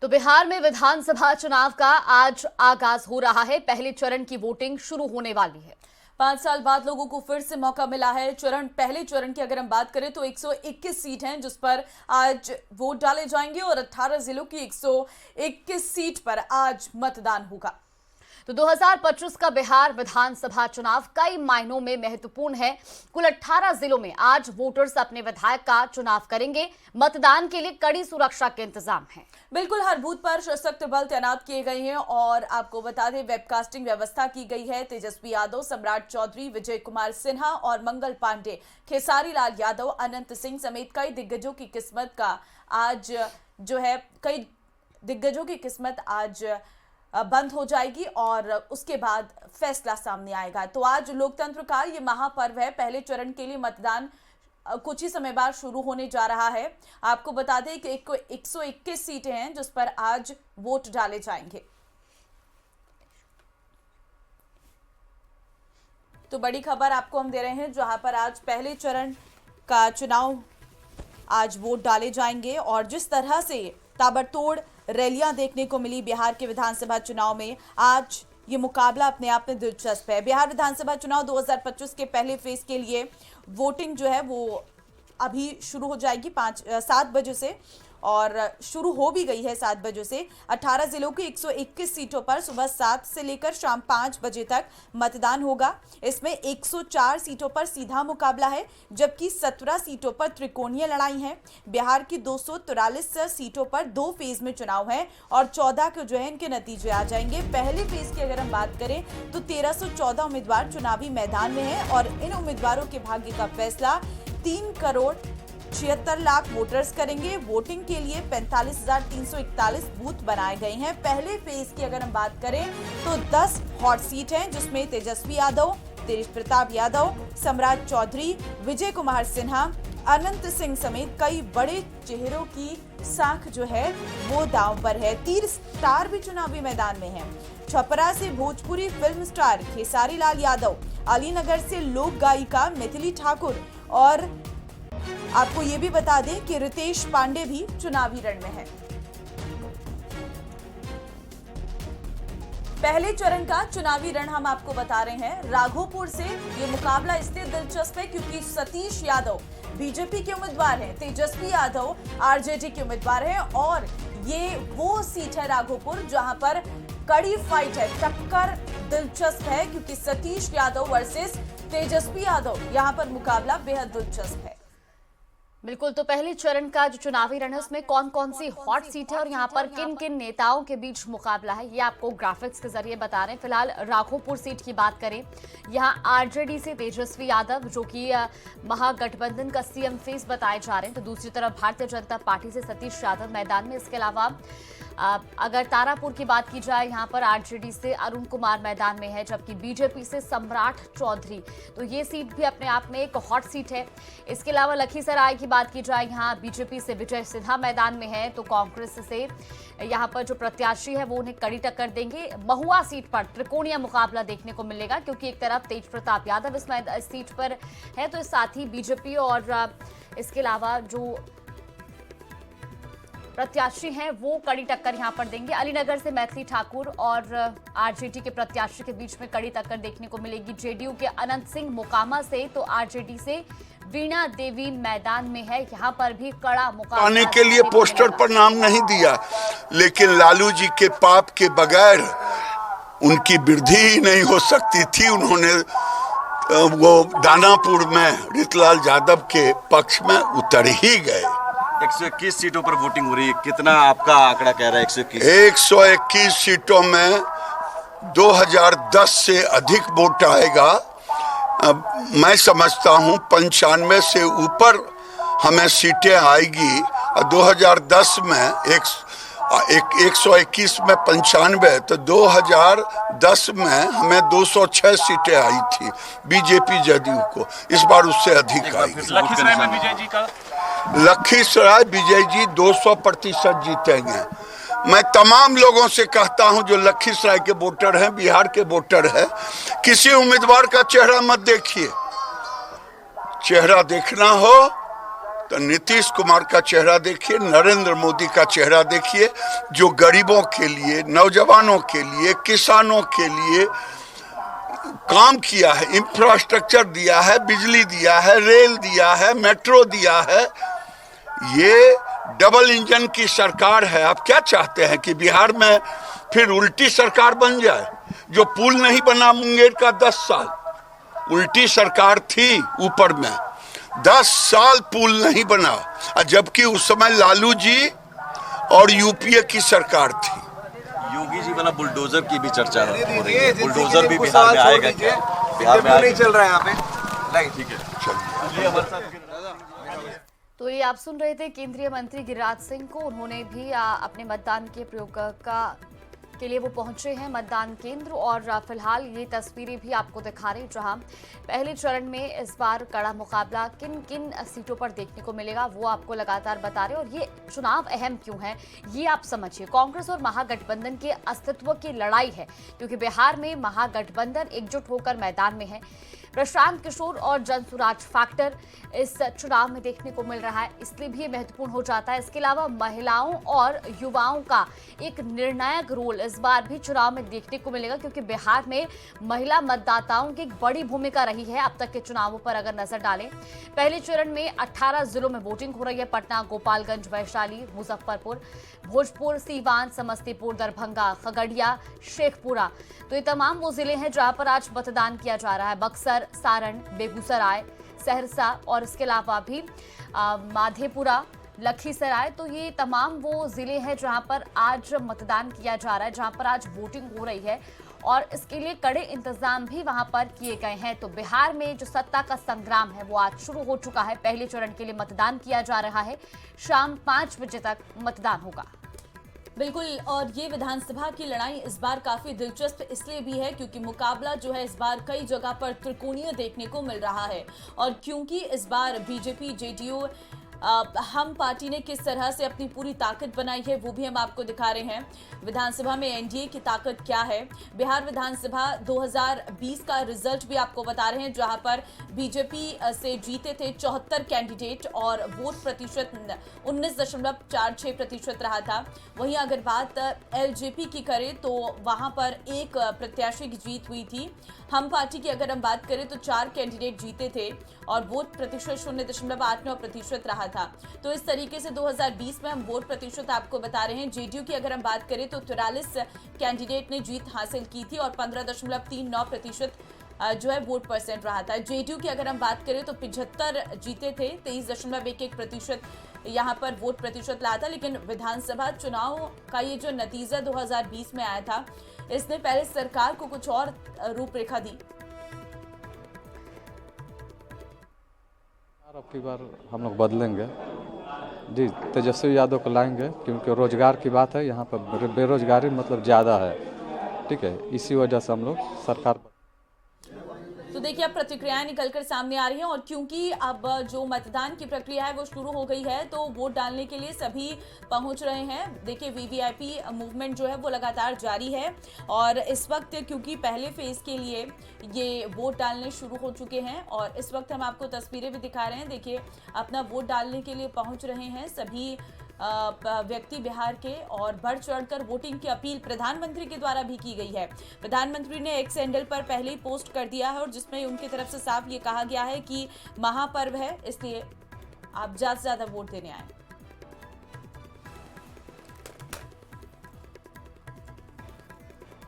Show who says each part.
Speaker 1: तो बिहार में विधानसभा चुनाव का आज आगाज हो रहा है। पहले चरण की वोटिंग शुरू होने वाली है।
Speaker 2: 5 साल बाद लोगों को फिर से मौका मिला है। पहले चरण की अगर हम बात करें तो 121 सीट हैं जिस पर आज वोट डाले जाएंगे और 18 जिलों की 121 सीट पर आज मतदान होगा।
Speaker 1: तो 2025 का बिहार विधानसभा चुनाव कई मायनों में महत्वपूर्ण है। कुल 18 जिलों में आज वोटर्स अपने विधायक का चुनाव करेंगे। मतदान के लिए कड़ी सुरक्षा के इंतजाम हैं।
Speaker 2: बिल्कुल, हर बूथ पर सशक्त बल तैनात किए गए हैं और आपको बता दें वेबकास्टिंग व्यवस्था की गई है। तेजस्वी यादव, सम्राट चौधरी, विजय कुमार सिन्हा और मंगल पांडे, खेसारी लाल यादव, अनंत सिंह समेत कई दिग्गजों की किस्मत आज बंद हो जाएगी और उसके बाद फैसला सामने आएगा। तो आज लोकतंत्र का ये महापर्व है। पहले चरण के लिए मतदान कुछ ही समय बाद शुरू होने जा रहा है। आपको बता दें कि 121 सीटें हैं जिस पर आज वोट डाले जाएंगे। तो बड़ी खबर आपको हम दे रहे हैं जहां पर आज पहले चरण का चुनाव आज वोट डाले जाएंगे और जिस तरह से ताबड़तोड़ रैलियां देखने को मिली बिहार के विधानसभा चुनाव में, आज ये मुकाबला अपने आप में दिलचस्प है। बिहार विधानसभा चुनाव 2025 के पहले फेज के लिए वोटिंग जो है वो अभी शुरू हो जाएगी 7 बजे से और शुरू हो भी गई है 7 बजे से। 18 जिलों की 121 सीटों पर सुबह 7 से लेकर शाम 5 बजे तक मतदान होगा। इसमें 104 सीटों पर सीधा मुकाबला है जबकि 17 सीटों पर त्रिकोणीय लड़ाई है। बिहार की 243 सीटों पर 2 फेज में चुनाव है और 14 के जो है इनके नतीजे आ जाएंगे। पहले फेज की अगर हम बात करें तो 1314 उम्मीदवार चुनावी मैदान में हैं और इन उम्मीदवारों के भाग्य का फैसला 3,76,00,000 वोटर्स करेंगे। वोटिंग के लिए 45,341 बूथ बनाए गए हैं। पहले फेज की अगर हम बात करें तो 10 हॉट सीट हैं जिसमें तेजस्वी यादव, तेज प्रताप यादव, सम्राट चौधरी, विजय कुमार सिन्हा, अनंत सिंह समेत कई बड़े चेहरों की साख जो है वो दांव पर है। 3 स्टार भी चुनावी मैदान में हैं। छपरा से भोजपुरी फिल्म स्टार खेसारी लाल यादव, अलीनगर से लोक गायिका मिथिली ठाकुर और आपको ये भी बता दें कि रितेश पांडे भी चुनावी रण में है। पहले चरण का चुनावी रण हम आपको बता रहे हैं। राघोपुर से ये मुकाबला इसलिए दिलचस्प है क्योंकि सतीश यादव बीजेपी के उम्मीदवार हैं, तेजस्वी यादव आरजेडी के उम्मीदवार हैं और ये वो सीट है राघोपुर जहां पर कड़ी फाइट है, टक्कर दिलचस्प है क्योंकि सतीश यादव वर्सेस तेजस्वी यादव, यहां पर मुकाबला बेहद दिलचस्प है।
Speaker 1: बिल्कुल, तो पहले चरण का जो चुनावी रण है उसमें कौन कौन सी हॉट सीट है और यहाँ पर किन किन नेताओं के बीच मुकाबला है ये आपको ग्राफिक्स के जरिए बता रहे हैं। फिलहाल राघोपुर सीट की बात करें, यहाँ आरजेडी से तेजस्वी यादव जो कि महागठबंधन का सीएम फेस बताए जा रहे हैं, तो दूसरी तरफ भारतीय जनता पार्टी से सतीश यादव मैदान में। इसके अलावा अगर तारापुर की बात की जाए, यहाँ पर आरजेडी से अरुण कुमार मैदान में है जबकि बीजेपी से सम्राट चौधरी, तो ये सीट भी अपने आप में एक हॉट सीट है। इसके अलावा लखीसराय की बात की जाए, यहाँ बीजेपी से विजय सिन्हा मैदान में है तो कांग्रेस से यहाँ पर जो प्रत्याशी है वो उन्हें कड़ी टक्कर देंगे। महुआ सीट पर त्रिकोणीय मुकाबला देखने को मिलेगा क्योंकि एक तरफ तेज प्रताप यादव इस सीट पर है तो साथ ही बीजेपी और इसके अलावा जो प्रत्याशी हैं वो कड़ी टक्कर यहां पर देंगे। अलीनगर से मैथिली ठाकुर और आरजेडी के प्रत्याशी के बीच में कड़ी टक्कर देखने को मिलेगी। जेडीयू के अनंत सिंह मोकामा से तो आरजेडी से वीणा देवी मैदान में है, यहाँ पर भी कड़ा मुकाबला
Speaker 3: पाने के लिए पोस्टर पर नाम नहीं दिया, लेकिन लालू जी के पाप के बगैर उनकी वृद्धि ही नहीं हो सकती थी। उन्होंने वो दानापुर में रीतलाल यादव के पक्ष में उतर ही गए।
Speaker 4: 121 सीटों पर वोटिंग हो रही है, कितना आपका आंकड़ा कह रहा है?
Speaker 3: 121 सीटों में 2010 से अधिक वोट आएगा। मैं समझता हूं 95 से ऊपर हमें सीटें आएगी और 2010 में 121 में 95 तो 2010 में हमें 206 सीटें आई थी बीजेपी जेडीयू को। इस बार उससे अधिक आएगी।
Speaker 4: लखीसराय में विजय जी का
Speaker 3: लखीसराय विजय जी 200% जीतेंगे। मैं तमाम लोगों से कहता हूं जो लखीसराय के वोटर हैं, बिहार के वोटर हैं, किसी उम्मीदवार का चेहरा मत देखिए। चेहरा देखना हो तो नीतीश कुमार का चेहरा देखिए, नरेंद्र मोदी का चेहरा देखिए, जो गरीबों के लिए, नौजवानों के लिए, किसानों के लिए काम किया है, इंफ्रास्ट्रक्चर दिया है, बिजली दिया है, रेल दिया है, मेट्रो दिया है। ये डबल इंजन की सरकार है। आप क्या चाहते हैं कि बिहार में फिर उल्टी सरकार बन जाए? जो पुल नहीं बना मुंगेर का 10 साल, उल्टी सरकार थी ऊपर में, 10 साल पुल नहीं बना, जबकि उस समय लालू जी और यूपीए की सरकार थी।
Speaker 4: योगी जी वाला बुलडोजर की भी चर्चा हो रही है। बुलडोजर भी बिहार में आएगा क्या? बिहार में नहीं चल रहा है यहाँ पे। नहीं, ठीक है, चलिए।
Speaker 1: तो ये आप सुन रहे थे केंद्रीय मंत्री गिरिराज सिंह को। उन्होंने भी अपने मतदान के प्रयोग के लिए वो पहुंचे हैं मतदान केंद्र, और फिलहाल ये तस्वीरें भी आपको दिखा रही जहां पहले चरण में इस बार कड़ा मुकाबला किन किन सीटों पर देखने को मिलेगा वो आपको लगातार बता रहे हैं। और ये चुनाव अहम क्यों है ये आप समझिए। कांग्रेस और महागठबंधन के अस्तित्व की लड़ाई है, क्योंकि बिहार में महागठबंधन एकजुट होकर मैदान में है। प्रशांत किशोर और जनसुराज फैक्टर इस चुनाव में देखने को मिल रहा है, इसलिए भी ये महत्वपूर्ण हो जाता है। इसके अलावा महिलाओं और युवाओं का एक निर्णायक रोल इस बार भी चुनाव में देखने को मिलेगा, क्योंकि बिहार में महिला मतदाताओं की एक बड़ी भूमिका रही है अब तक के चुनावों पर अगर नजर डालें। पहले चरण में 18 जिलों में वोटिंग हो रही है। पटना, गोपालगंज, वैशाली, मुजफ्फरपुर, भोजपुर, सीवान, समस्तीपुर, दरभंगा, खगड़िया, शेखपुरा, तो ये तमाम वो जिले हैं जहां पर आज मतदान किया जा रहा है। बक्सर, सारण, बेगूसराय, सहरसा और इसके अलावा भी माधेपुरा, लखीसराय, तो ये तमाम वो जिले हैं जहां पर आज मतदान किया जा रहा है, जहां पर आज वोटिंग हो रही है, और इसके लिए कड़े इंतजाम भी वहां पर किए गए हैं। तो बिहार में जो सत्ता का संग्राम है वो आज शुरू हो चुका है। पहले चरण के लिए मतदान किया जा रहा है, शाम 5 बजे तक मतदान होगा।
Speaker 2: बिल्कुल, और ये विधानसभा की लड़ाई इस बार काफी दिलचस्प इसलिए भी है क्योंकि मुकाबला जो है इस बार कई जगह पर त्रिकोणीय देखने को मिल रहा है, और क्योंकि इस बार बीजेपी, जेडीयू, हम पार्टी ने किस तरह से अपनी पूरी ताकत बनाई है वो भी हम आपको दिखा रहे हैं। विधानसभा में एनडीए की ताकत क्या है, बिहार विधानसभा 2020 का रिजल्ट भी आपको बता रहे हैं, जहां पर बीजेपी से जीते थे 74 कैंडिडेट और वोट प्रतिशत 19.46% रहा था। वहीं अगर बात एलजेपी की करें तो वहां पर एक प्रत्याशी की जीत हुई थी। हम पार्टी की अगर हम बात करें तो 4 कैंडिडेट जीते थे और वोट प्रतिशत 0.89% रहा था। तो इस तरीके से 2020 में हम वोट प्रतिशत आपको बता रहे हैं। जेडीयू की अगर हम बात करें तो 44 कैंडिडेट ने जीत हासिल की थी और 15.39% जो है वोट परसेंट रहा था। जेडीयू की अगर हम बात करें तो 75 जीते थे, 23.11% यहाँ पर वोट प्रतिशत रहा था। लेकिन विधानसभा चुनाव का ये जो नतीजा 2020 में आया था, इसने पहले सरकार को कुछ और रूपरेखा दी।
Speaker 5: अब की बार हम लोग बदलेंगे जी, तेजस्वी यादव को लाएंगे, क्योंकि रोजगार की बात है, यहाँ पर बेरोजगारी मतलब ज़्यादा है, ठीक है, इसी वजह से हम लोग सरकार।
Speaker 2: तो देखिए अब प्रतिक्रियाएं निकलकर सामने आ रही हैं, और क्योंकि अब जो मतदान की प्रक्रिया है वो शुरू हो गई है तो वोट डालने के लिए सभी पहुंच रहे हैं। देखिए वीवीआईपी मूवमेंट जो है वो लगातार जारी है, और इस वक्त क्योंकि पहले फेज के लिए ये वोट डालने शुरू हो चुके हैं, और इस वक्त हम आपको तस्वीरें भी दिखा रहे हैं। देखिए अपना वोट डालने के लिए पहुंच रहे हैं सभी व्यक्ति बिहार के, और बढ़ चढ़कर वोटिंग की अपील प्रधानमंत्री के द्वारा भी की गई है। प्रधानमंत्री ने एक्स हैंडल पर पहले ही पोस्ट कर दिया है, और जिसमें उनकी तरफ से साफ ये कहा गया है कि महापर्व है, इसलिए आप ज्यादा से ज्यादा वोट देने आए।